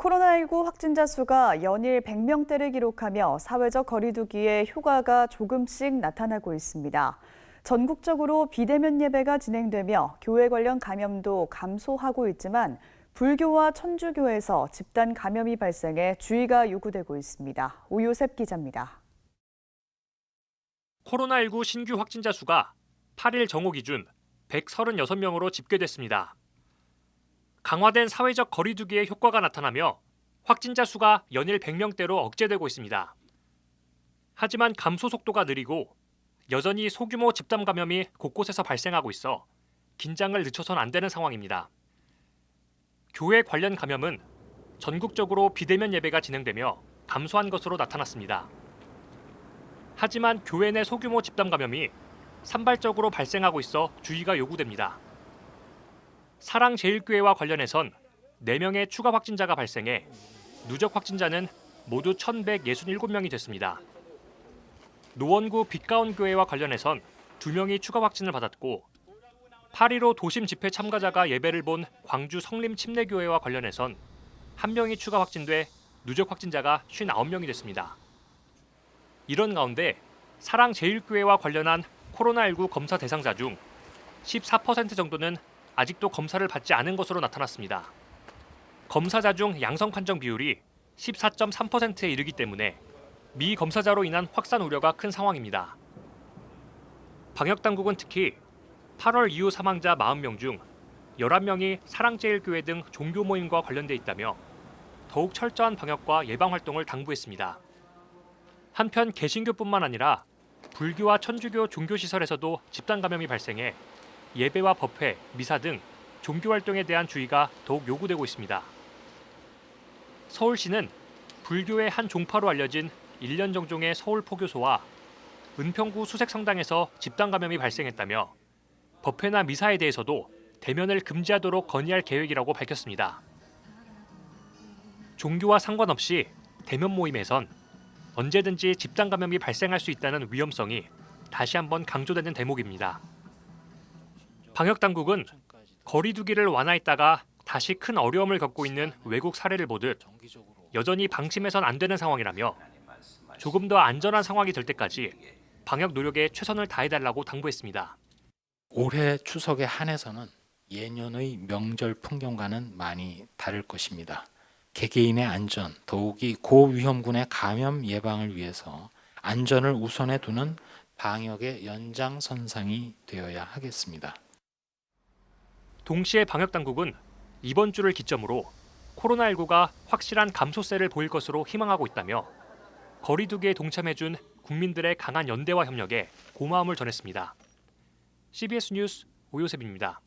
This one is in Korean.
코로나19 확진자 수가 연일 100명대를 기록하며 사회적 거리 두기의 효과가 조금씩 나타나고 있습니다. 전국적으로 비대면 예배가 진행되며 교회 관련 감염도 감소하고 있지만 불교와 천주교에서 집단 감염이 발생해 주의가 요구되고 있습니다. 오요셉 기자입니다. 코로나19 신규 확진자 수가 8일 정오 기준 136명으로 집계됐습니다. 강화된 사회적 거리 두기의 효과가 나타나며 확진자 수가 연일 100명대로 억제되고 있습니다. 하지만 감소 속도가 느리고 여전히 소규모 집단 감염이 곳곳에서 발생하고 있어 긴장을 늦춰선 안 되는 상황입니다. 교회 관련 감염은 전국적으로 비대면 예배가 진행되며 감소한 것으로 나타났습니다. 하지만 교회 내 소규모 집단 감염이 산발적으로 발생하고 있어 주의가 요구됩니다. 사랑제일교회와 관련해선 4명의 추가 확진자가 발생해 누적 확진자는 모두 1,167명이 됐습니다. 노원구 빛가온교회와 관련해선 2명이 추가 확진을 받았고 8.15 도심 집회 참가자가 예배를 본 광주 성림침례교회와 관련해선 1명이 추가 확진돼 누적 확진자가 59명이 됐습니다. 이런 가운데 사랑제일교회와 관련한 코로나19 검사 대상자 중 14% 정도는 아직도 검사를 받지 않은 것으로 나타났습니다. 검사자 중 양성 판정 비율이 14.3%에 이르기 때문에 미검사자로 인한 확산 우려가 큰 상황입니다. 방역당국은 특히 8월 이후 사망자 40명 중 11명이 사랑제일교회 등 종교 모임과 관련돼 있다며 더욱 철저한 방역과 예방 활동을 당부했습니다. 한편 개신교뿐만 아니라 불교와 천주교 종교시설에서도 집단 감염이 발생해 예배와 법회, 미사 등 종교 활동에 대한 주의가 더욱 요구되고 있습니다. 서울시는 불교의 한 종파로 알려진 1년 정종의 서울 포교소와 은평구 수색성당에서 집단 감염이 발생했다며 법회나 미사에 대해서도 대면을 금지하도록 건의할 계획이라고 밝혔습니다. 종교와 상관없이 대면 모임에선 언제든지 집단 감염이 발생할 수 있다는 위험성이 다시 한번 강조되는 대목입니다. 방역당국은 거리 두기를 완화했다가 다시 큰 어려움을 겪고 있는 외국 사례를 보듯 여전히 방심해선 안 되는 상황이라며 조금 더 안전한 상황이 될 때까지 방역 노력에 최선을 다해달라고 당부했습니다. 올해 추석에 한해서는 예년의 명절 풍경과는 많이 다를 것입니다. 개개인의 안전, 더욱이 고위험군의 감염 예방을 위해서 안전을 우선에 두는 방역의 연장선상이 되어야 하겠습니다. 동시에 방역당국은 이번 주를 기점으로 코로나19가 확실한 감소세를 보일 것으로 희망하고 있다며 거리 두기에 동참해준 국민들의 강한 연대와 협력에 고마움을 전했습니다. CBS 뉴스 오요셉입니다.